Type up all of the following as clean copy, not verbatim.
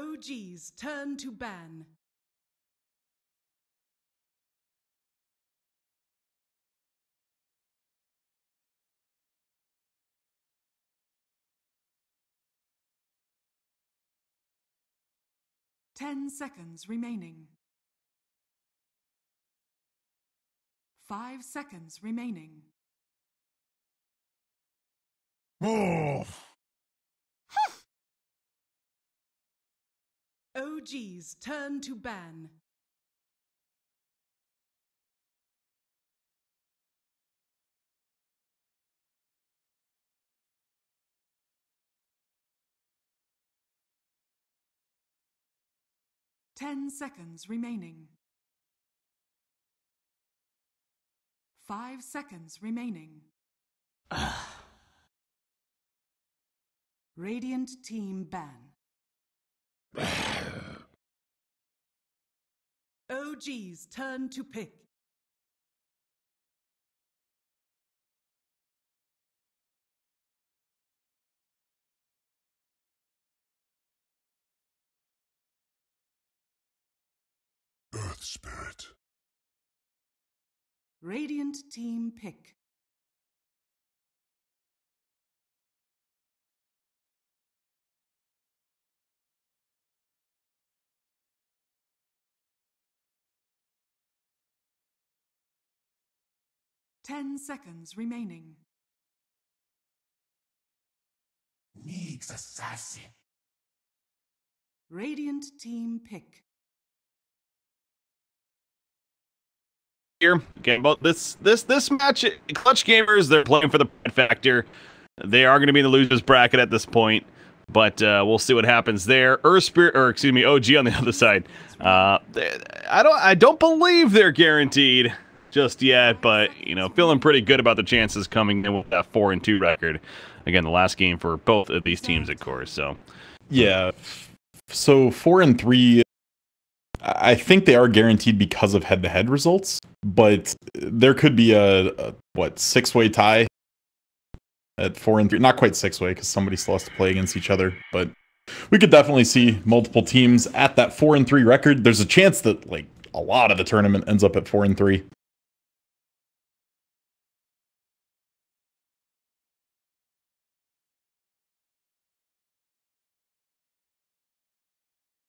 OG's turn to ban. Ten seconds remaining. 5 seconds remaining. Move! OG's turn to ban. Ten seconds remaining. 5 seconds remaining. Radiant team ban. OG's turn to pick. Earth Spirit. Radiant team pick. Ten seconds remaining. Needs assassin. Radiant team pick. Here, okay, about this match, Clutch Gamers, they're playing for the pride factor. They are going to be in the losers bracket at this point, but we'll see what happens there. Spirit, or excuse me, OG on the other side. I don't believe they're guaranteed just yet, but you know, feeling pretty good about the chances coming in with that 4-2 record. Again, the last game for both of these teams, of course. So, yeah. So 4-3. I think they are guaranteed because of head-to-head results, but there could be a 6-way tie at 4-3. Not quite 6-way because somebody still has to play against each other, but we could definitely see multiple teams at that 4-3 record. There's a chance that like a lot of the tournament ends up at 4-3.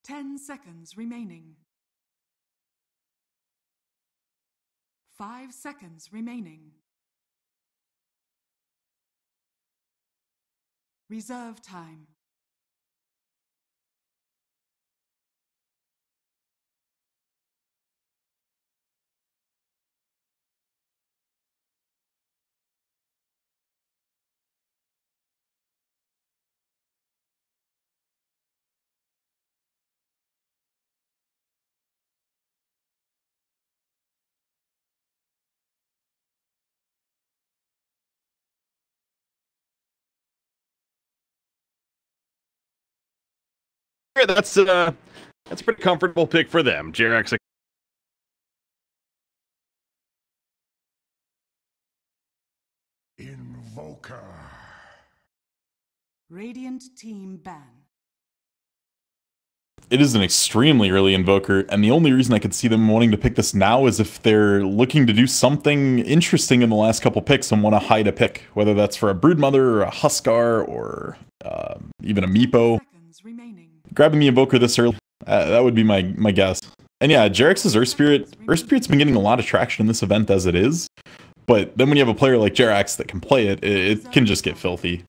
Ten seconds remaining. 5 seconds remaining. Reserve time. That's a pretty comfortable pick for them. JRX. Invoker. Radiant team ban. It is an extremely early Invoker, and the only reason I could see them wanting to pick this now is if they're looking to do something interesting in the last couple picks and want to hide a pick, whether that's for a Broodmother or a Huskar or even a Meepo. Grabbing the Invoker this early, that would be my guess. And yeah, Jerix's Earth Spirit's been getting a lot of traction in this event as it is, but then when you have a player like Jerax that can play it, it can just get filthy.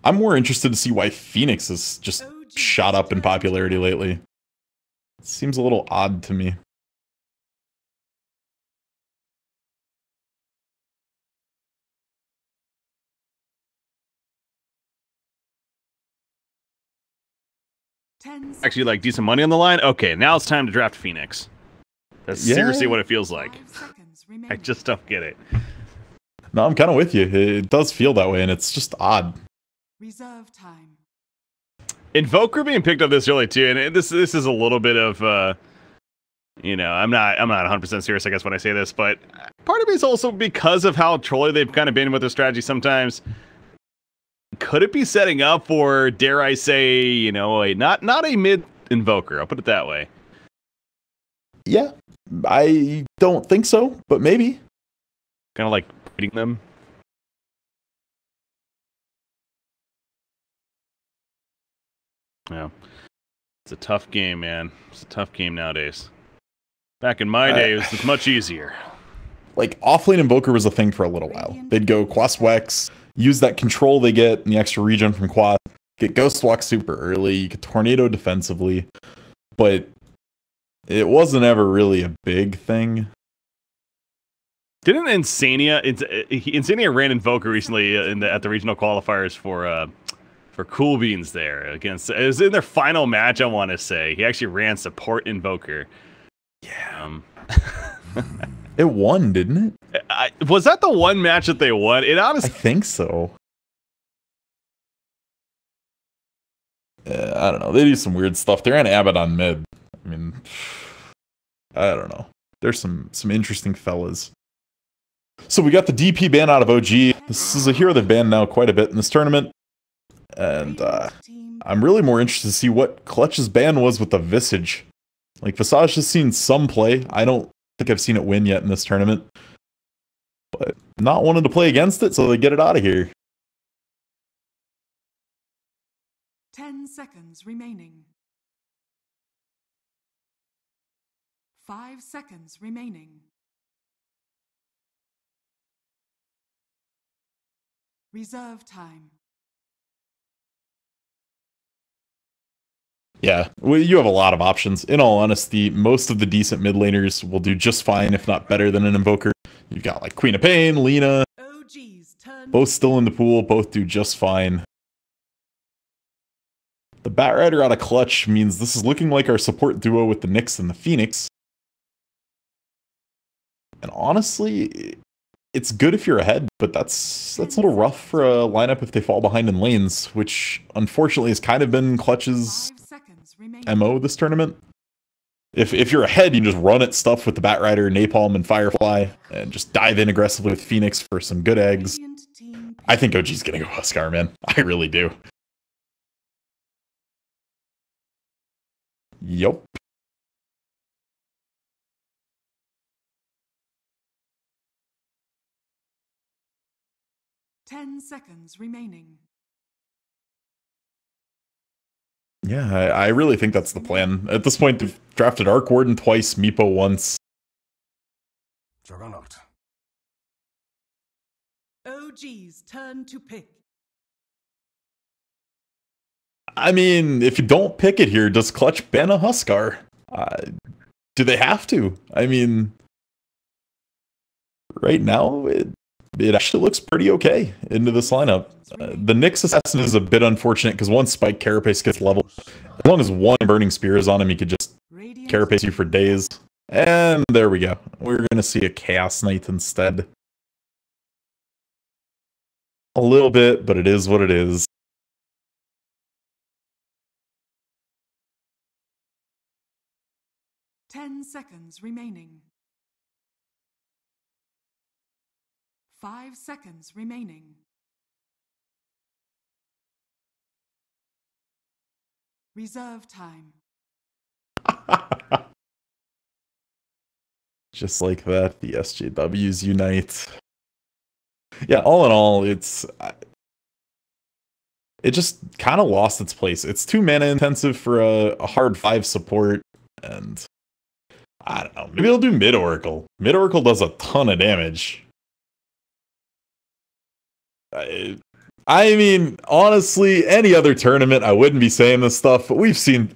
I'm more interested to see why Phoenix is just shot up in popularity lately. It seems a little odd to me. Actually, like decent money on the line. Okay, now it's time to draft Phoenix. That's seriously what it feels like. I just don't get it. No, I'm kind of with you. It does feel that way, and it's just odd. Reserve time. Invoker being picked up this early too, and this is a little bit of you know, I'm not 100% serious, I guess, when I say this, but part of me is also because of how trolly they've kind of been with their strategy sometimes. could it be setting up for, dare I say, you know, not a mid invoker? I'll put it that way. Yeah, I don't think so, but maybe. Kind of like beating them. Yeah. It's a tough game, man. It's a tough game nowadays. Back in my day, it was much easier. Like, offlane Invoker was a thing for a little while. They'd go Quas Wex, use that control they get in the extra regen from Quas, get Ghost Walk super early, you could Tornado defensively, but it wasn't ever really a big thing. Didn't Insania ran Invoker recently at the regional qualifiers for Cool Beans there against, it was in their final match, I want to say. He actually ran support Invoker. Yeah. It won, didn't it? Was that the one match that they won? It honestly, I think so. I don't know. They do some weird stuff. They're on Abaddon mid. I mean, I don't know. There's some interesting fellas. So we got the DP ban out of OG. This is a hero they've banned now quite a bit in this tournament. And I'm really more interested to see what Clutch's ban was with the Visage. Like, Visage has seen some play. I don't think I've seen it win yet in this tournament. But not wanting to play against it, so they get it out of here. 10 seconds remaining. 5 seconds remaining. Reserve time. Yeah, well, you have a lot of options. In all honesty, most of the decent mid laners will do just fine, if not better than an Invoker. You've got like Queen of Pain, Lina, both still in the pool, both do just fine. The Batrider out of Clutch means this is looking like our support duo with the Nyx and the Phoenix. And honestly, it's good if you're ahead, but that's a little rough for a lineup if they fall behind in lanes, which unfortunately has kind of been Clutch's MO this tournament. If you're ahead, you just run at stuff with the Batrider, Napalm, and Firefly, and just dive in aggressively with Phoenix for some good eggs. I think OG's gonna go Huskar, man. I really do. Yup. Ten seconds remaining. Yeah, I really think that's the plan. At this point, they've drafted Arc Warden twice, Meepo once. Juggernaut. OG's turn to pick. I mean, if you don't pick it here, does Clutch ban a Huskar? Do they have to? I mean, right now, it actually looks pretty okay into this lineup. The Nyx Assassin is a bit unfortunate because once Spike Carapace gets leveled, as long as one Burning Spear is on him, he could just Carapace you for days. And there we go. We're going to see a Chaos Knight instead. A little bit, but it is what it is. Ten seconds remaining. 5 seconds remaining. Reserve time. Just like that, the SJWs unite. Yeah, all in all, it just kind of lost its place. It's too mana intensive for a hard 5 support, and I don't know. Maybe they'll do Mid Oracle. Mid Oracle does a ton of damage. I mean, honestly, any other tournament, I wouldn't be saying this stuff, but we've seen...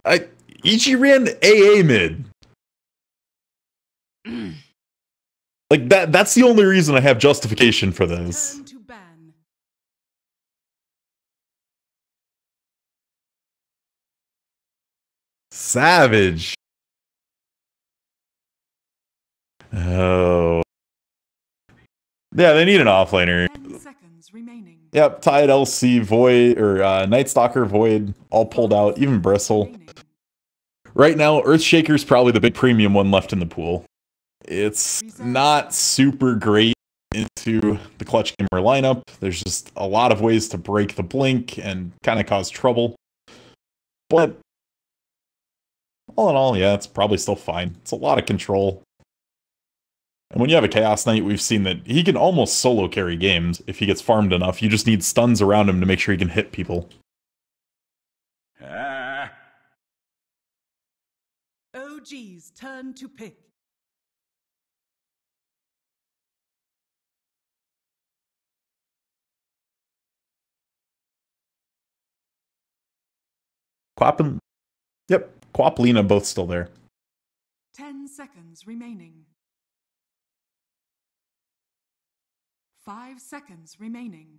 Ichi ran AA mid. Like, that's the only reason I have justification for this. Turn to ban. Savage. Oh. Yeah, they need an offlaner. 10 seconds remaining. Yep, Tide, LC, Void, or Night Stalker, Void, all pulled out, even Bristle. Right now, Earthshaker's probably the big premium one left in the pool. It's not super great into the Clutch Gamer lineup. There's just a lot of ways to break the blink and kind of cause trouble. But all in all, yeah, it's probably still fine. It's a lot of control. And when you have a Chaos Knight, we've seen that he can almost solo carry games if he gets farmed enough. You just need stuns around him to make sure he can hit people. OG's turn to pick. Quap, Lina, both still there. 10 seconds remaining. 5 seconds remaining.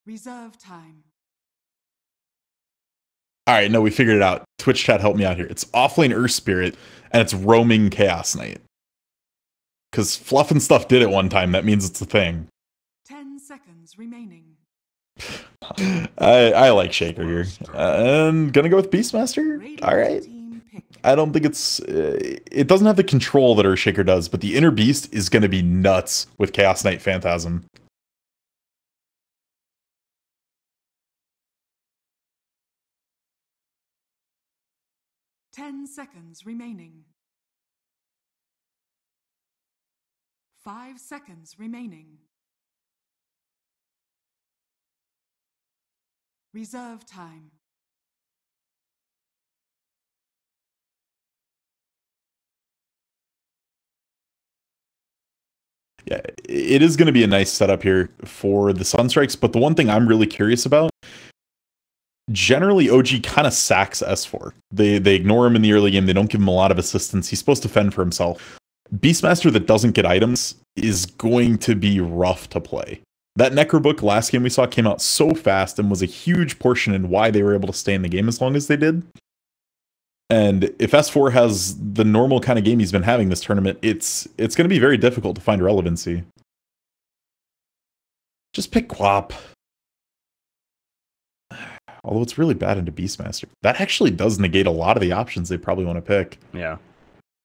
Reserve time. Alright, no, we figured it out. Twitch chat, help me out here. It's offlane Earth Spirit, and it's roaming Chaos Knight. Because Fluff and Stuff did it one time, that means it's a thing. 10 seconds remaining. I like Shaker here. And gonna go with Beastmaster? Alright. I don't think it's... it doesn't have the control that Earthshaker does, but the Inner Beast is gonna be nuts with Chaos Knight Phantasm. Ten seconds remaining. 5 seconds remaining. Reserve time. Yeah, it is going to be a nice setup here for the Sunstrikes, but the one thing I'm really curious about, generally OG kind of sacks S4. They ignore him in the early game, they don't give him a lot of assistance, he's supposed to fend for himself. Beastmaster that doesn't get items is going to be rough to play. That Necrobook last game we saw came out so fast and was a huge portion in why they were able to stay in the game as long as they did. And if S4 has the normal kind of game he's been having this tournament, it's going to be very difficult to find relevancy. Just pick Quap. Although it's really bad into Beastmaster. That actually does negate a lot of the options they probably want to pick. Yeah.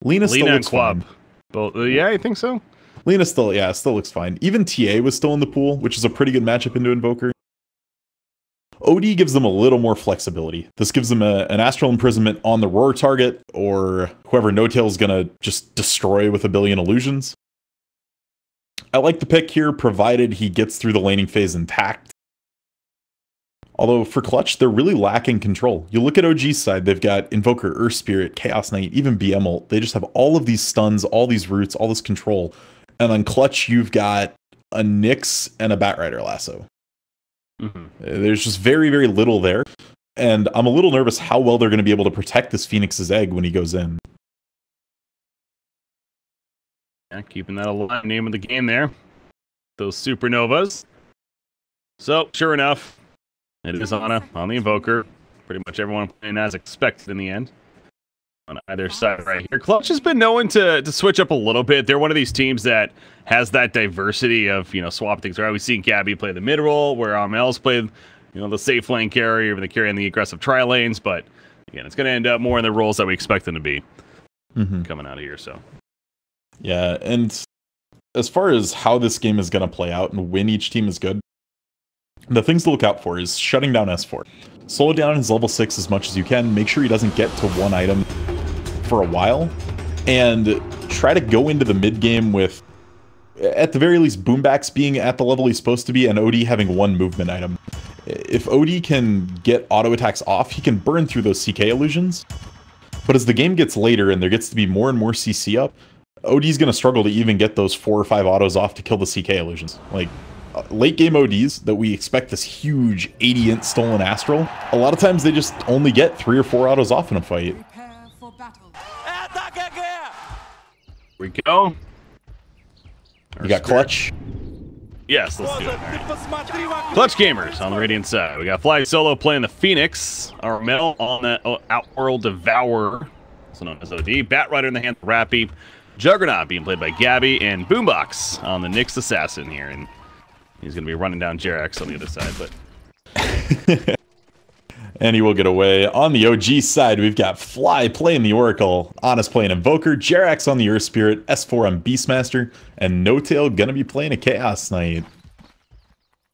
Lina still looks and Quap. fine. Both, yeah, I think so. Lina still looks fine. Even TA was still in the pool, which is a pretty good matchup into Invoker. OD gives them a little more flexibility. This gives them an Astral Imprisonment on the Roar target, or whoever No-Tail's gonna just destroy with a billion illusions. I like the pick here, provided he gets through the laning phase intact. Although for Clutch, they're really lacking control. You look at OG's side, they've got Invoker, Earth Spirit, Chaos Knight, even BM ult. They just have all of these stuns, all these roots, all this control. And on Clutch, you've got a Nyx and a Batrider Lasso. Mm-hmm. There's just very, very little there. And I'm a little nervous how well they're going to be able to protect this Phoenix's egg when he goes in. Yeah, keeping that alive, name of the game there. Those supernovas. So, sure enough, it is on the Invoker. Pretty much everyone playing as expected in the end. On either side right here. Clutch has been known to switch up a little bit. They're one of these teams that has that diversity of, swap things. We've seen Gabby play the mid role, where Amel's played, the safe lane carry, or the carry in the aggressive tri lanes. But again, it's going to end up more in the roles that we expect them to be coming out of here. So, yeah, and as far as how this game is going to play out and when each team is good, the things to look out for is shutting down S4. Slow down his level 6 as much as you can. Make sure he doesn't get to one item for a while. And try to go into the mid game with, at the very least, Boombacks being at the level he's supposed to be and OD having one movement item. If OD can get auto attacks off, he can burn through those CK illusions. But as the game gets later and there gets to be more and more CC up, OD's going to struggle to even get those 4 or 5 autos off to kill the CK illusions. Like, late game ODs that we expect this huge 80int stolen Astral, a lot of times they just only get 3 or 4 autos off in a fight. Prepare for battle. here we go. You got Clutch. Yes, let's do it. Right. Clutch Gamers on the Radiant side. We got Fly Solo playing the Phoenix. Armel on the Outworld Devourer, also known as OD. Batrider in the hand of Rappy. Juggernaut being played by Gabby. And Boombox on the Nyx Assassin here. And he's going to be running down Jerax on the other side. But And he will get away. On the OG side, we've got Fly playing the Oracle, Honest playing Invoker, Jerax on the Earth Spirit, S4 on Beastmaster, and No Tail gonna be playing a Chaos Knight.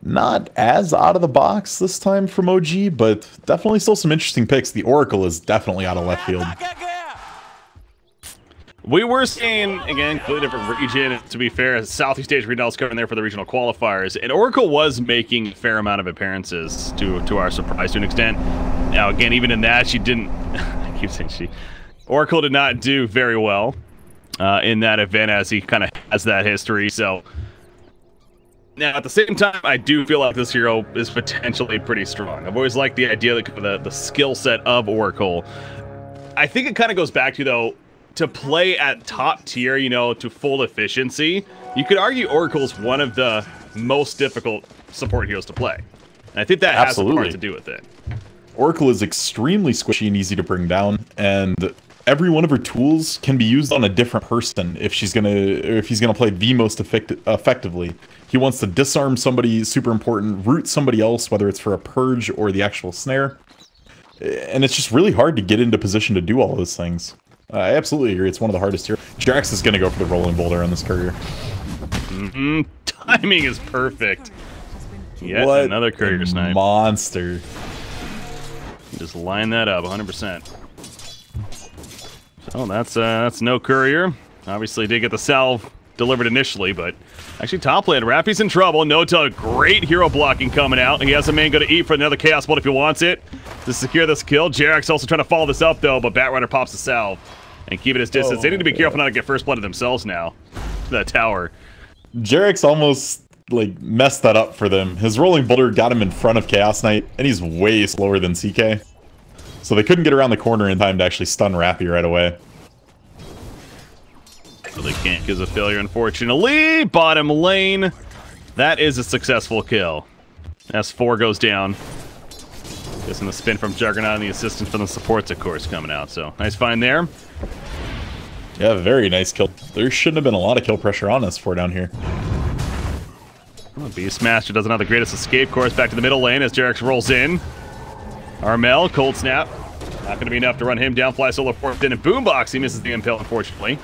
Not as out of the box this time from OG, but definitely still some interesting picks. The Oracle is definitely out of left field. We were seeing, again, completely different region, to be fair, Southeast Asia regionals covering there for the regional qualifiers, and Oracle was making a fair amount of appearances to our surprise to an extent. Now, again, even in that, she didn't, I keep saying she, Oracle did not do very well in that event, as he kind of has that history, so. Now, at the same time, I do feel like this hero is potentially pretty strong. I've always liked the idea that the skill set of Oracle. I think it kind of goes back to, though, to play at top tier, you know, to full efficiency, you could argue Oracle's one of the most difficult support heroes to play. And I think that has a part to do with it. Oracle is extremely squishy and easy to bring down, and every one of her tools can be used on a different person if he's gonna play the most effectively. He wants to disarm somebody super important, root somebody else, whether it's for a purge or the actual snare. And it's just really hard to get into position to do all those things. I absolutely agree. It's one of the hardest here. Jerax is going to go for the rolling boulder on this courier. Timing is perfect. Yet what another courier snipe. Monster. Just line that up 100%. So that's no courier. Obviously did get the salve delivered initially, but actually top lane, Rappy's in trouble. Nota, great hero blocking coming out. He has a main go to eat for another Chaos Bolt if he wants it to secure this kill. Jerax also trying to follow this up though, but Batrider pops the salve and keep it his distance. They need to be careful not to get first blood of themselves now. That tower. Jerax almost like messed that up for them. His rolling boulder got him in front of Chaos Knight, and he's way slower than CK. So they couldn't get around the corner in time to actually stun Rappy right away. So they can't because of failure, unfortunately. Bottom lane. That is a successful kill. S4 goes down. Guessing the spin from Juggernaut and the assistance from the supports, of course, coming out. So nice find there. Yeah, very nice kill. There shouldn't have been a lot of kill pressure on S4 down here. Beastmaster doesn't have the greatest escape course. Back to the middle lane as Jerax rolls in. Armel, cold snap. Not going to be enough to run him down. Fly solo forked in and boombox. He misses the impale, unfortunately.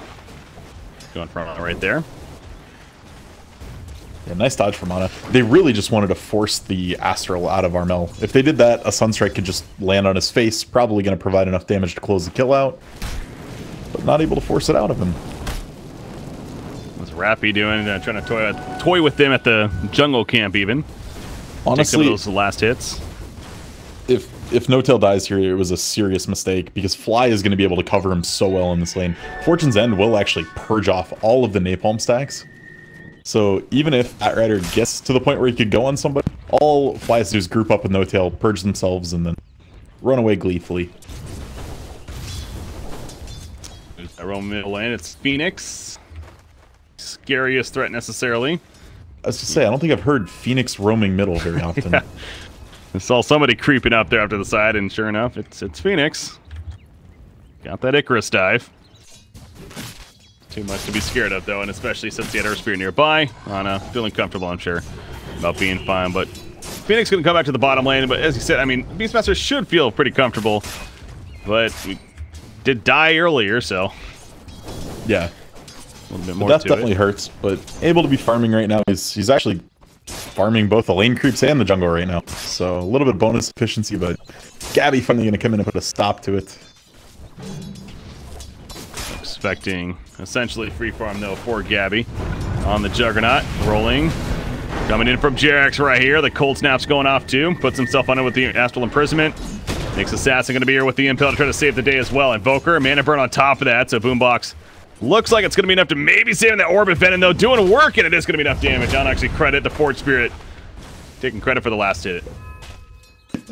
Going front right there. Yeah, nice dodge from Mana. They really just wanted to force the Astral out of Armel. If they did that, a Sunstrike could just land on his face, probably going to provide enough damage to close the kill out, but not able to force it out of him. What's Rappy doing? Trying to toy with them at the jungle camp even. Honestly, take some of those last hits. If No Tail dies here, it was a serious mistake, because Fly is going to be able to cover him so well in this lane. Fortune's End will actually purge off all of the napalm stacks. So even if Batrider gets to the point where he could go on somebody, all Fly has to do is group up with No Tail, purge themselves, and then run away gleefully. I roam middle lane. It's Phoenix. Scariest threat necessarily. I was to say, I don't think I've heard Phoenix roaming middle very often. Yeah. I saw somebody creeping up there after the side, and sure enough, it's Phoenix. Got that Icarus dive. Too much to be scared of, though, and especially since he had Earth Spear nearby. Ana feeling comfortable, I'm sure, about being fine. But Phoenix going to come back to the bottom lane. But as you said, I mean, Beastmaster should feel pretty comfortable. But we did die earlier, so yeah, a little bit more. That definitely hurts. But able to be farming right now. He's actually farming both the lane creeps and the jungle right now. So a little bit of bonus efficiency, but Gabby finally going to come in and put a stop to it. Expecting essentially free farm though for Gabby on the Juggernaut. Rolling. Coming in from Jerax right here. The cold snap's going off too. Puts himself on it with the Astral Imprisonment. Makes Assassin going to be here with the Impale to try to save the day as well. Invoker, Mana Burn on top of that. So Boombox looks like it's going to be enough to maybe save that Orbit Venom though. Doing work, and it is going to be enough damage. I'll actually credit the Forge Spirit. Taking credit for the last hit.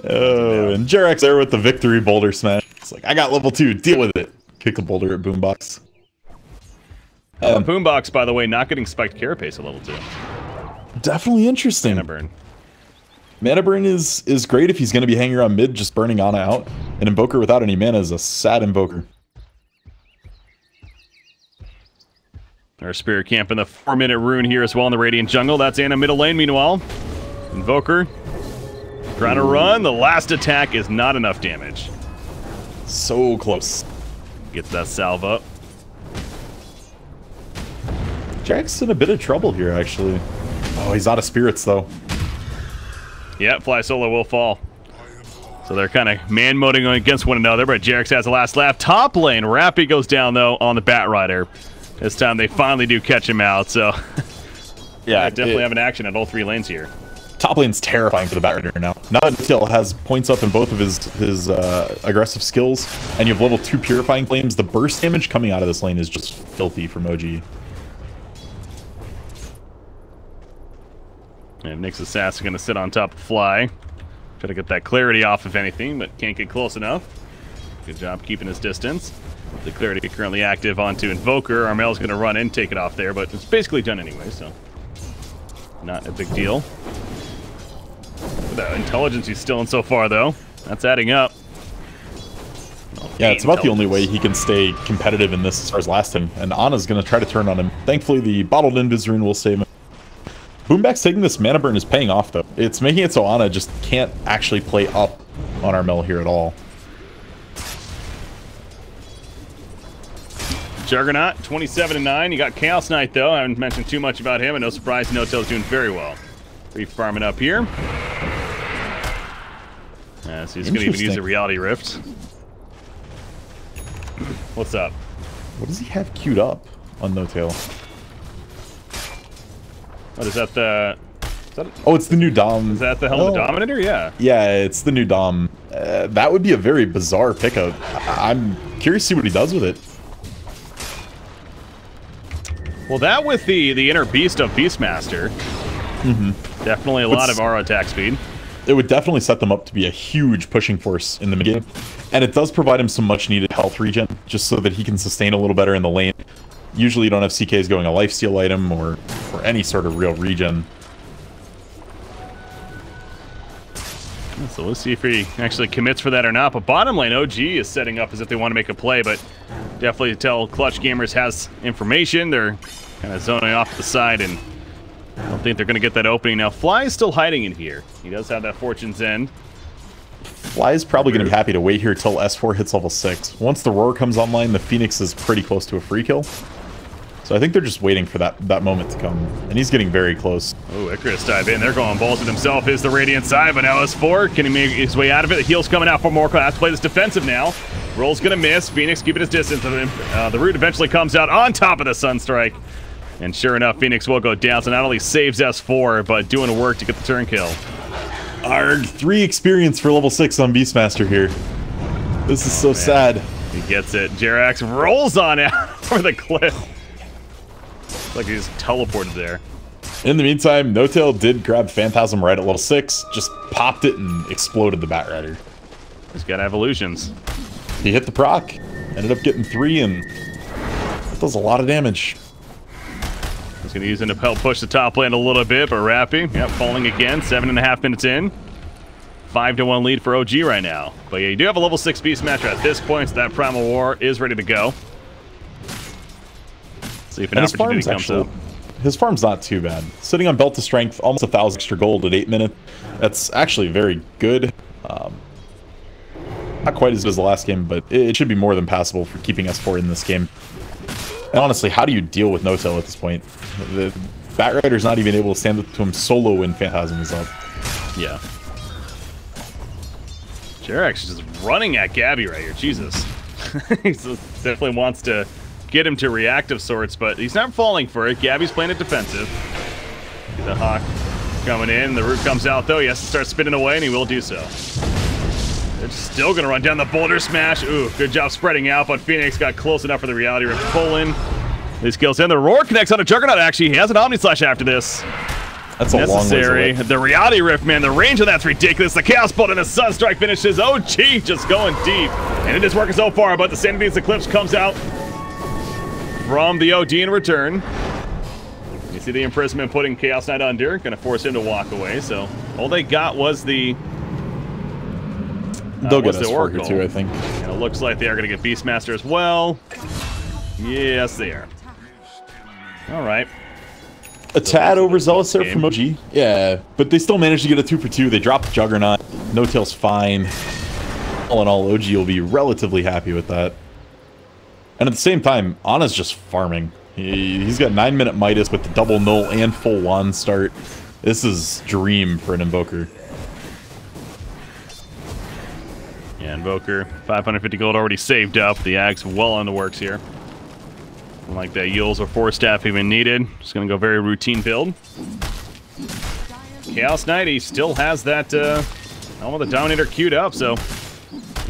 Oh, and Jerax there with the victory boulder smash. It's like, I got level 2, deal with it. Kick a boulder at Boombox. Boombox, by the way, not getting spiked carapace at level 2. Definitely interesting. Mana Burn. Mana Burn is great if he's going to be hanging around mid, just burning Ana out. An Invoker without any mana is a sad Invoker. Our Spirit Camp in the 4-minute rune here as well in the Radiant Jungle. That's Ana middle lane, meanwhile. Invoker Trying to run. The last attack is not enough damage. So close. Gets that salve up. Jack's in a bit of trouble here, actually. Oh, he's out of spirits, though. Yeah, Fly Solo will fall. So they're kind of man-moding against one another, but Jarex has the last laugh. Top lane, Rappy goes down, though, on the Bat Rider. This time they finally do catch him out, so... yeah, definitely have an action at all 3 lanes here. Top lane's terrifying for the Bat Rider now. Now that Till has points up in both of his aggressive skills, and you have level 2 Purifying Flames, the burst damage coming out of this lane is just filthy from OG. And Nyx Assassin going to sit on top of Fly. Try to get that clarity off, if anything, but can't get close enough. Good job keeping his distance. The clarity currently active onto Invoker. Armel's going to run in, take it off there, but it's basically done anyway, so not a big deal. The intelligence he's still in so far, though. That's adding up. Yeah, it's about the only way he can stay competitive in this as far as lasting. And Ana's going to try to turn on him. Thankfully, the bottled Invis rune will save him. Boomback's taking this mana burn is paying off, though. It's making it so Ana just can't actually play up on Armel here at all. Juggernaut, 27-9. You got Chaos Knight, though. I haven't mentioned too much about him, and no surprise, No-Tail's doing very well. Farming up here. So he's going to even use a Reality Rift. What's up? What does he have queued up on No-Tail? What is that? The oh, it's the new Dom. Is that the Helm of the Dominator? Yeah. Yeah, it's the new Dom. That would be a very bizarre pickup. I'm curious to see what he does with it. Well, that with the inner beast of Beastmaster. Definitely a lot of aura attack speed. It would definitely set them up to be a huge pushing force in the mid game. And it does provide him some much needed health regen, just so that he can sustain a little better in the lane. Usually you don't have CKs going a lifesteal item or any sort of real regen. So let's see if he actually commits for that or not. But bottom lane, OG is setting up as if they want to make a play, but definitely tell Clutch Gamers has information. They're kind of zoning off to the side, and I don't think they're going to get that opening. Now, Fly is still hiding in here. He does have that Fortune's End. Fly is probably going to be happy to wait here till S4 hits level 6. Once the Roar comes online, the Phoenix is pretty close to a free kill. So I think they're just waiting for that moment to come. And he's getting very close. Oh, Icarus dive in. They're going balls with himself. Is the Radiant side, but now S4. Can he make his way out of it? The heal's coming out for more. Has to play this defensive now. Roll's going to miss. Phoenix keeping his distance. The root eventually comes out on top of the Sunstrike. And sure enough, Phoenix will go down. So not only saves S4, but doing work to get the turn kill. Arg, 3 experience for level 6 on Beastmaster here. This is so sad. He gets it. Jerax rolls on out over the cliff. Like he just teleported there. In the meantime, No-Tail did grab Phantasm right at level 6, just popped it and exploded the Bat Rider. He's got evolutions. He hit the proc, ended up getting 3, and that does a lot of damage. He's going to use it to help push the top lane a little bit, but Rappy, yep, falling again, 7.5 minutes in. 5-1 lead for OG right now. But yeah, you do have a level 6 Beastmaster at this point, so that Primal War is ready to go. See if an opportunity comes up. His farm's not too bad. Sitting on Belt to Strength, almost 1,000 extra gold at 8 minutes. That's actually very good. Not quite as good as the last game, but it should be more than passable for keeping S4 in this game. And honestly, how do you deal with No-Tail at this point? The Bat Rider's not even able to stand up to him solo when Phantasm is up. Yeah. Jerax is just running at Gabby right here. Jesus. He definitely wants to get him to react of sorts, but he's not falling for it. Gabby's playing it defensive. The Hawk coming in. The root comes out, though. He has to start spinning away, and he will do so. They're still going to run down the Boulder Smash. Ooh, good job spreading out, but Phoenix got close enough for the Reality Rift pull in. These kills in. The Roar connects on a Juggernaut, actually. He has an Omni Slash after this. That's a long ways away. The Reality Rift, man, the range of that's ridiculous. The Chaos Bolt and the Sunstrike finishes. OG just going deep. And it is working so far, but the Sanity's Eclipse comes out from the OD in return. You see the imprisonment putting Chaos Knight under. Gonna force him to walk away, so all they got was the... They'll get S4 here too, I think. And it looks like they are gonna get Beastmaster as well. Yes, they are. Alright. A tad overzealous there from OG. Yeah, but they still managed to get a 2 for 2. They dropped Juggernaut. No Tail's fine. All in all, OG will be relatively happy with that. And at the same time, Ana's just farming. He's got 9-minute Midas with the double null and full wand start. This is dream for an Invoker. Yeah, Invoker, 550 gold already saved up. The Ag's well on the works here. Like that Yules or Force Staff even needed. Just gonna go very routine build. Chaos Knight, he still has that Helm of the Dominator queued up, so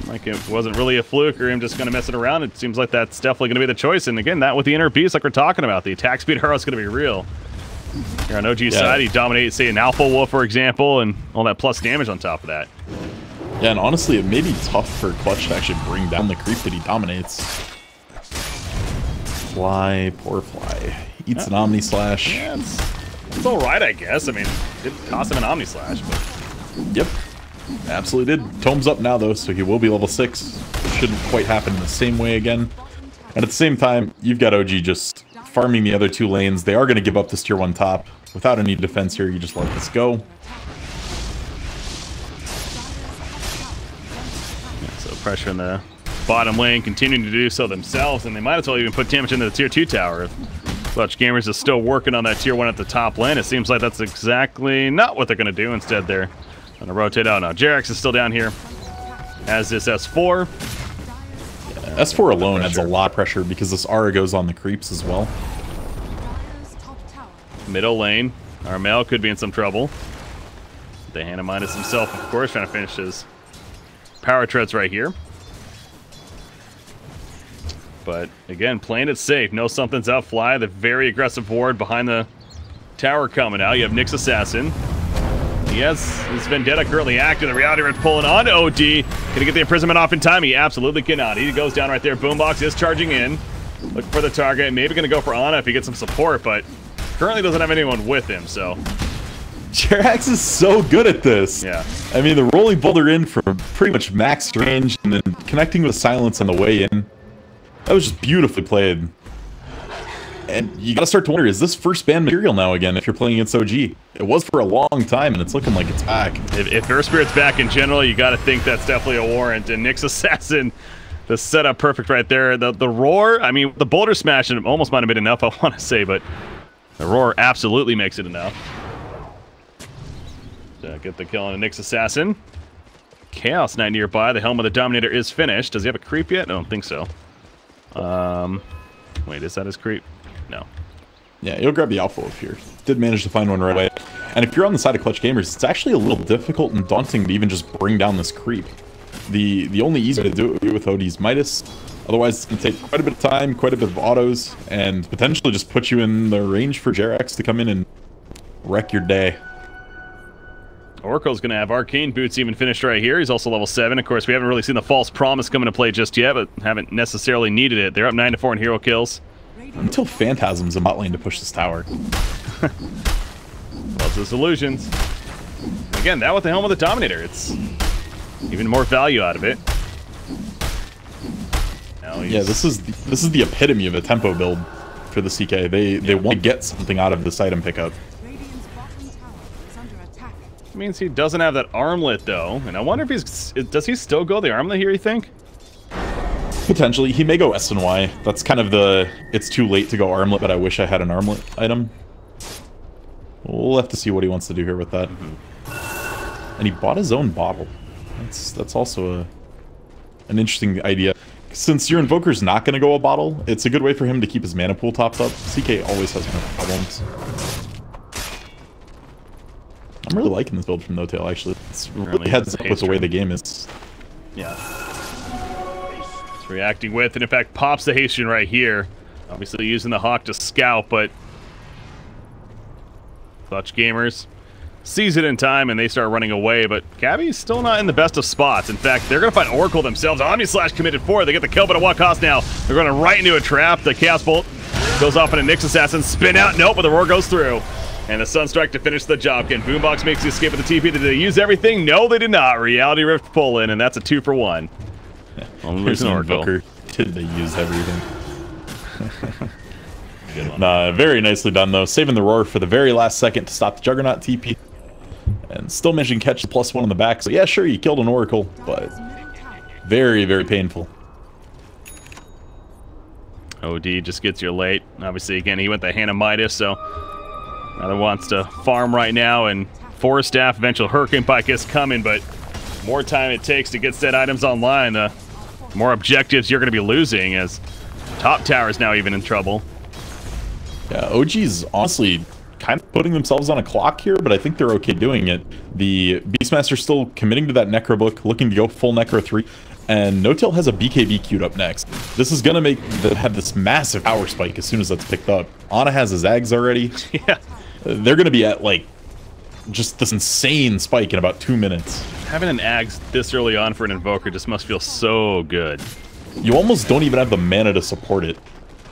like it wasn't really a fluke or him just gonna mess it around. It seems like that's definitely gonna be the choice. And again, that with the inner beast like we're talking about, the attack speed arrow is gonna be real. Here on OG's side, he dominates, say, an Alpha Wolf, for example, and all that plus damage on top of that. Yeah, and honestly, it may be tough for Clutch to actually bring down the creep that he dominates. Fly, poor Fly. Eats an Omni Slash. Yeah, it's alright, I guess. I mean, it cost him an Omni Slash, but... Yep. Absolutely did. Tome's up now, though, so he will be level 6. Shouldn't quite happen in the same way again. And at the same time, you've got OG just farming the other 2 lanes. They are going to give up this tier 1 top. Without any defense here, you just let this go. Yeah, so pressure in the bottom lane, continuing to do so themselves, and they might as well even put damage into the tier 2 tower. Clutch Gamers is still working on that tier 1 at the top lane. It seems like that's exactly not what they're going to do. Instead, they're going to rotate out. Now, Jerax is still down here. As this S4. Yeah, S4 alone adds a lot of pressure because this Aura goes on the creeps as well. Middle lane. Armel could be in some trouble. Dehana minus himself, of course, trying to finish his power treads right here. But again, playing it safe. No something's out fly. The very aggressive ward behind the tower coming out. You have Nyx Assassin. He has his Vendetta currently active. The Reality Rift pulling on OD. Can he get the imprisonment off in time? He absolutely cannot. He goes down right there. Boombox is charging in. Looking for the target. Maybe going to go for Ana if he gets some support, but currently doesn't have anyone with him, so... Jerax is so good at this. Yeah. I mean, the rolling boulder in from pretty much max range and then connecting with silence on the way in. That was just beautifully played. And you gotta start to wonder, is this first ban material now again if you're playing against OG? It was for a long time, and it's looking like it's back. If Earth Spirit's back in general, you gotta think that's definitely a warrant. And Nyx Assassin, the setup perfect right there. The roar, I mean, the boulder smash almost might have been enough, I want to say, but the roar absolutely makes it enough. To get the kill on a Nyx Assassin. Chaos Knight nearby. The Helm of the Dominator is finished. Does he have a creep yet? I don't think so. Wait, is that his creep? No. Yeah, he'll grab the Alpha Wolf here. Did manage to find one right away. And if you're on the side of Clutch Gamers, it's actually a little difficult and daunting to even just bring down this creep. The only easy way to do it would be with OD's Midas. Otherwise, it's going to take quite a bit of time, quite a bit of autos, and potentially just put you in the range for Jerax to come in and wreck your day. Oracle's going to have Arcane Boots even finished right here. He's also level 7. Of course, we haven't really seen the False Promise come into play just yet, but haven't necessarily needed it. They're up 9-4 in hero kills. Until Phantasm's a bot lane to push this tower. Loves those illusions. Again, that with the Helm of the Dominator. It's even more value out of it. Yeah, this is the epitome of a tempo build for the CK. They want to get something out of this item pickup. Means he doesn't have that armlet though, and I wonder if does he still go the armlet here, you think? Potentially. He may go S and Y. That's kind of the it's too late to go armlet, but I wish I had an armlet item. We'll have to see what he wants to do here with that. And he bought his own bottle. That's also an interesting idea. Since your Invoker's not going to go a bottle, it's a good way for him to keep his mana pool topped up. CK always has more problems. I'm really liking this build from No Tail, actually. It's really heads up with the way the game is. Yeah. It's reacting with, and in fact, pops the Hastian right here. Obviously using the Hawk to scout, but Clutch Gamers sees it in time, and they start running away, but Gabby's still not in the best of spots. In fact, they're going to find Oracle themselves. Omni Slash committed for it. They get the kill, but at what cost now? They're going right into a trap. The Chaos Bolt goes off in a Nyx Assassin. Spin out. Nope, but the roar goes through. And the Sunstrike to finish the job. Can Boombox makes the escape with the TP. Did they use everything? No, they did not. Reality Rift pull in, and that's a 2 for 1. Only losing Oracle. Did they use everything? Good one. Nah, very nicely done, though. Saving the roar for the very last second to stop the Juggernaut TP. And still managing to catch the +1 on the back. So yeah, sure, you killed an Oracle, but very, very painful. OD just gets here late. Obviously, again, he went the Hand of Midas, so either wants to farm right now and Forest Staff, eventual Hurricane Pike is coming, but more time it takes to get set items online, the more objectives you're going to be losing, as top tower is now even in trouble. Yeah, OG's honestly kind of putting themselves on a clock here, but I think they're okay doing it. The Beastmaster's still committing to that Necro book, looking to go full Necro 3, and No-Tail has a BKB queued up next. This is going to make them have this massive power spike as soon as that's picked up. Ana has his Zags already. Yeah. They're going to be at, like, just this insane spike in about 2 minutes. Having an Ags this early on for an Invoker just must feel so good. You almost don't even have the mana to support it.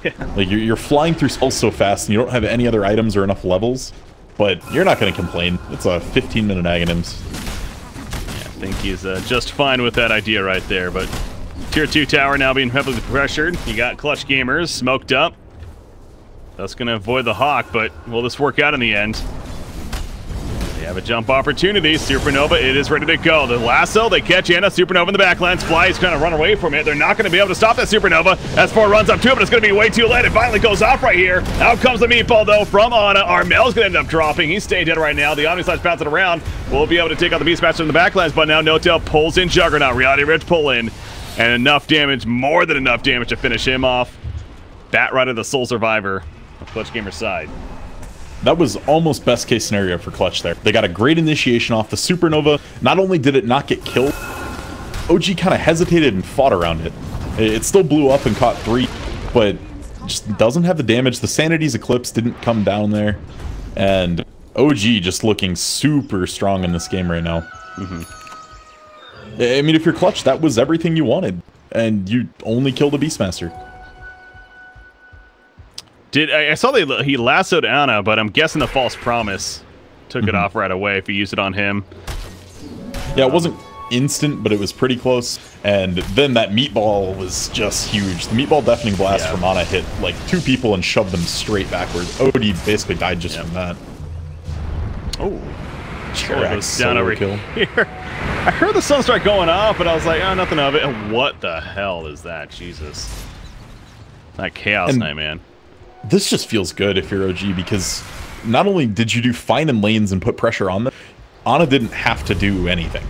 Yeah. Like, you're flying through spells so fast, and you don't have any other items or enough levels, but you're not going to complain. It's a 15-minute Aghanims. Yeah, I think he's just fine with that idea right there, but Tier 2 tower now being heavily pressured. You got Clutch Gamers smoked up. That's going to avoid the Hawk, but will this work out in the end? They have a jump opportunity. Supernova, it is ready to go. The lasso, they catch Ana. Supernova in the backlands. Fly is trying to run away from it. They're not going to be able to stop that Supernova. S4 runs up to it, but it's going to be way too late. It finally goes off right here. Out comes the meatball, though, from Ana. Armel's going to end up dropping. He's staying dead right now. The Omnislash bouncing around. We'll be able to take out the Beastmaster in the backlands, but now No-Tail pulls in Juggernaut. Reality Rich pull in. And enough damage, more than enough damage to finish him off. Bat right of the sole survivor on Clutch Gamer's side. That was almost best case scenario for Clutch there. They got a great initiation off the Supernova. Not only did it not get killed, OG kind of hesitated and fought around it. It still blew up and caught 3, but just doesn't have the damage. The Sanity's Eclipse didn't come down there. And OG just looking super strong in this game right now. I mean, if you're Clutch, that was everything you wanted. And you only killed a Beastmaster. I saw he lassoed Ana, but I'm guessing the False Promise took it off right away if he used it on him. Yeah, it wasn't instant, but it was pretty close. And then that meatball was just huge. The meatball deafening blast from Ana hit like 2 people and shoved them straight backwards. OD basically died just from that. Oh, Goes down over kill. here. I heard the Sunstrike going off, but I was like, oh, nothing of it. What the hell is that? Jesus. That Chaos Knight, man. This just feels good if you're OG, because not only did you do fine in lanes and put pressure on them, Ana didn't have to do anything.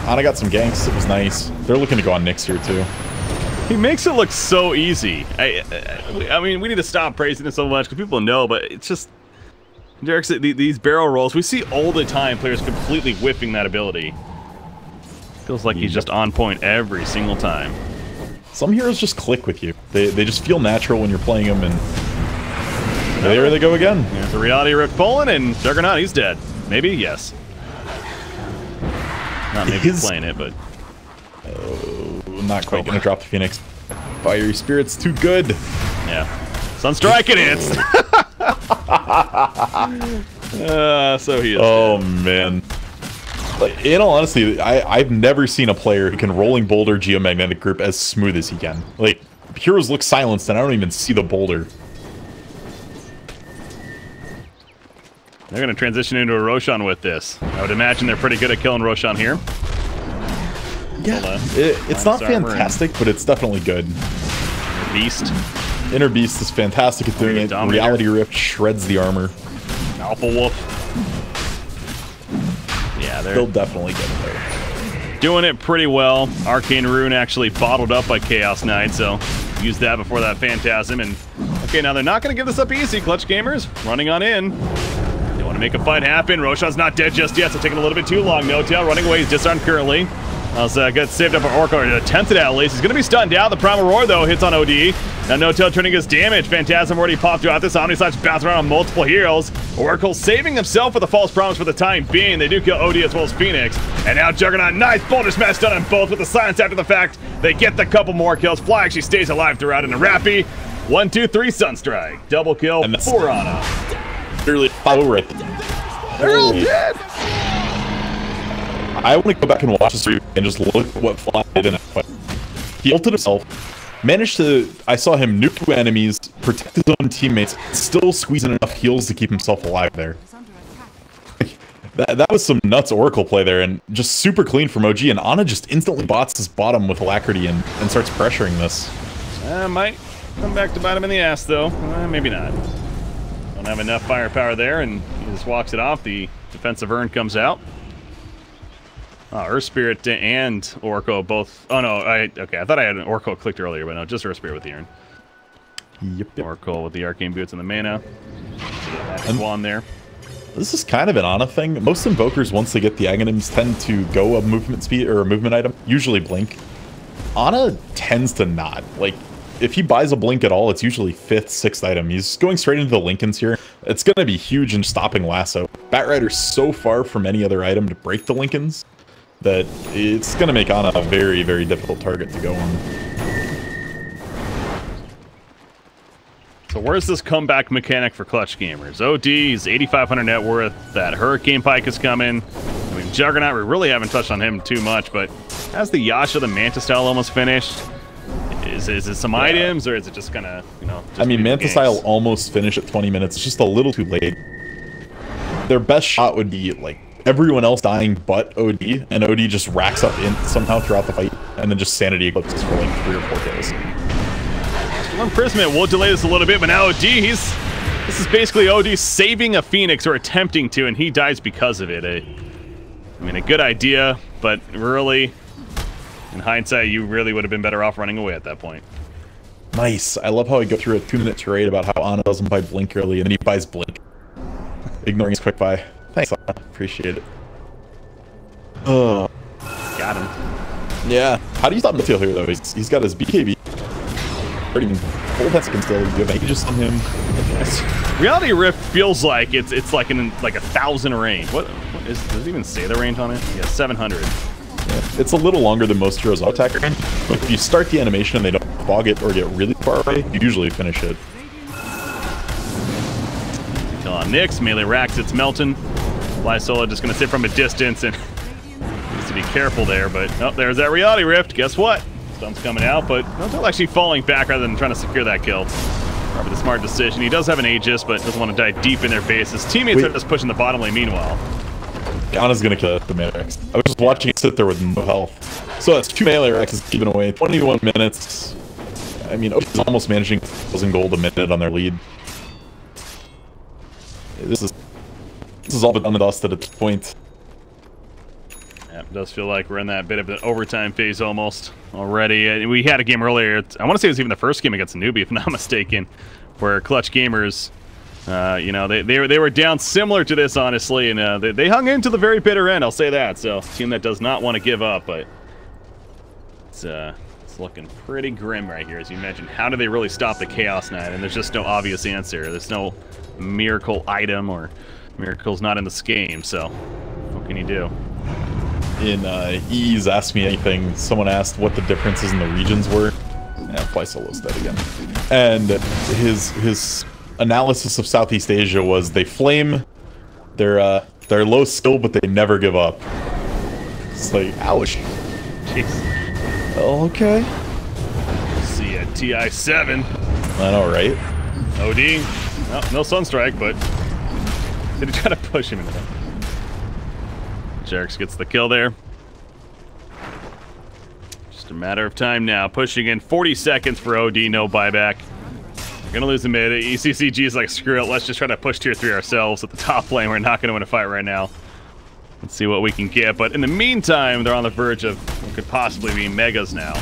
Ana got some ganks, it was nice. They're looking to go on Nyx here too. He makes it look so easy. I mean, we need to stop praising it so much, because people know, but it's just... Derek said these barrel rolls, we see all the time players completely whiffing that ability. Feels like he's just on point every single time. Some heroes just click with you. They just feel natural when you're playing them, and there they go again. There's a Reality Rift pulling, and Juggernaut, he's dead. Maybe? Yes. Not maybe playing it, but... not quite gonna drop the Phoenix. Fiery Spirit's too good. Yeah. Sunstrike it hits! So he is dead. Man. Like, in all honesty, I've never seen a player who can Rolling Boulder Geomagnetic Grip as smooth as he can. Like, heroes look silenced and I don't even see the boulder. They're going to transition into a Roshan with this. I would imagine they're pretty good at killing Roshan here. Yeah, it's not fantastic, but it's definitely good. Beast. Inner Beast is fantastic at doing it. Dominator. Reality Rift shreds the armor. Alpha Wolf. Yeah, they'll definitely get it there. Doing it pretty well. Arcane Rune actually bottled up by Chaos Knight, so use that before that Phantasm. And okay, now they're not going to give this up easy. Clutch Gamers running on in. They want to make a fight happen. Roshan's not dead just yet, so taking a little bit too long. No-Tail running away. He's disarmed currently. Gets saved up by Oracle, or attempted at least. He's going to be stunned down. The Primal Roar, though, hits on OD. Now No-Tail turning his damage. Phantasm already popped out this. Omnislash bouncing around on multiple heroes. Oracle saving himself with a False Promise for the time being. They do kill OD as well as Phoenix. And now Juggernaut, nice Boulder Smash done on both with the silence after the fact. They get the couple more kills. Fly actually stays alive throughout in a Rappy. 1, 2, 3 Sunstrike. Double kill for Ana. Literally follow it. They're all dead! I want to go back and watch this and just look at what Fly did in that fight. He ulted himself, Managed to, I saw him nuke 2 enemies, protect his own teammates, still squeezing enough heals to keep himself alive there. Is under attack. That was some nuts Oracle play there, and just super clean from OG, and Ana just instantly bots his bottom with alacrity and starts pressuring this. Might come back to bite him in the ass, though. Maybe not. Don't have enough firepower there, and he just walks it off. The defensive urn comes out. Earth Spirit and Oracle both. Oh no, okay. I thought I had an Oracle clicked earlier, but no, just Earth Spirit with the urn. Yep. Oracle with the arcane boots and the mana. And wand there. This is kind of an Ana thing. Most invokers, once they get the Aghanims, tend to go a movement speed or a movement item, usually blink. Ana tends to not. Like, if he buys a blink at all, it's usually 5th, 6th item. He's going straight into the Lincolns here. It's going to be huge in stopping Lasso. Batrider's so far from any other item to break the Lincolns that it's going to make Ana a very, very difficult target to go on. So where's this comeback mechanic for Clutch Gamers? OD's 8,500 net worth. That Hurricane Pike is coming. I mean, Juggernaut, we really haven't touched on him too much, but has the Yasha, the Manta Style almost finished? Is it some items, or is it just kind of, you know... I mean, Manta Style almost finished at 20 minutes. It's just a little too late. Their best shot would be, like, everyone else dying but OD, and OD just racks up in somehow throughout the fight, and then just Sanity Eclipses for, like, 3 or 4 kills. Imprisonment will delay this a little bit, but now OD, this is basically OD saving a Phoenix, or attempting to, and he dies because of it. I mean, a good idea, but really... In hindsight, you really would have been better off running away at that point. Nice. I love how I go through a 2-minute tirade about how Ana doesn't buy Blink early, and then he buys Blink. Ignoring his quick buy. Thanks, Ana. Appreciate it. Got him. Yeah. How do you stop Mithiel here, though? He's got his BKB. Full Hexagon still. You have Aegis on him. Reality Rift feels like it's like in like 1,000 range. What is? Does it even say the range on it? Yeah, 700. Yeah, it's a little longer than most heroes' attack range, but if you start the animation and they don't bog it or get really far away, you usually finish it. Kill on Nyx, melee racks, it's Melton. Fly Solo just gonna sit from a distance and needs to be careful there, but oh, there's that Reality Rift. Guess what? Stun's coming out, but Melton actually falling back rather than trying to secure that kill. Probably the smart decision. He does have an Aegis, but doesn't want to dive deep in their face. His teammates are just pushing the bottom lane meanwhile. Ana's gonna kill the melee Rex. I was just watching it sit there with no health. So that's 2 melee Rexes given away, 21 minutes. I mean, Ocean's almost managing 1,000 gold a minute on their lead. This is all but undusted at this point. Yeah, it does feel like we're in that bit of an overtime phase almost already. We had a game earlier, I want to say it was even the first game against Newbie, if I'm not mistaken, where Clutch Gamers... you know, they were down similar to this, honestly, and they hung into the very bitter end, I'll say that. So, team that does not want to give up, but it's looking pretty grim right here, as you mentioned. How do they really stop the Chaos Knight? And there's just no obvious answer. There's no miracle item, or miracle's not in this game, so what can you do? In EE's Ask Me Anything, someone asked what the differences in the regions were. Yeah, Fly Solo's dead again. And his analysis of Southeast Asia was they flame, they're low skill, but they never give up. It's like, ouch. Jeez. Okay. See ya, TI-7. I know, right? OD. No Sunstrike, but did he try to push him into that? Jerks gets the kill there. Just a matter of time now. Pushing in 40 seconds for OD, no buyback. Gonna lose the mid. ECCG is like, screw it, let's just try to push tier 3 ourselves at the top lane. We're not gonna win a fight right now. Let's see what we can get. But in the meantime, they're on the verge of what could possibly be megas now.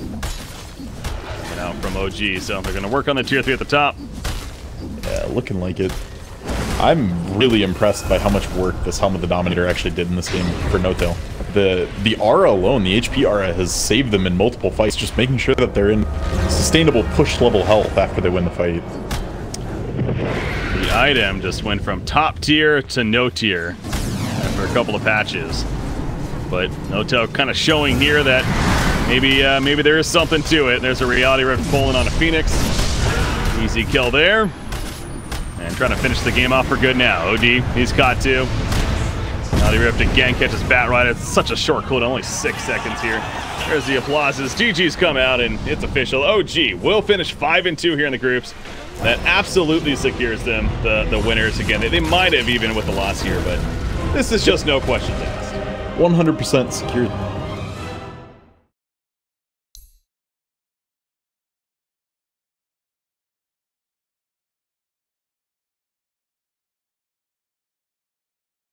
You know, from OG. So they're gonna work on the tier 3 at the top. Yeah, looking like it. I'm really impressed by how much work this Helm of the Dominator actually did in this game for No-Tail. The aura alone, the HP aura, has saved them in multiple fights, just making sure that they're in sustainable push level health after they win the fight. The item just went from top tier to no tier after a couple of patches. But No-Tail kind of showing here that maybe there is something to it. There's a Reality Rift pulling on a Phoenix. Easy kill there. And trying to finish the game off for good now. OD, he's caught 2. Now the Rift again catches Bat right. It's such a short cooldown, only 6 seconds here. There's the applauses. GG's come out, and it's official. OG will finish 5-2 here in the groups. That absolutely secures them the winners again. They might have even with the loss here, but this is just no questions asked. 100% secured.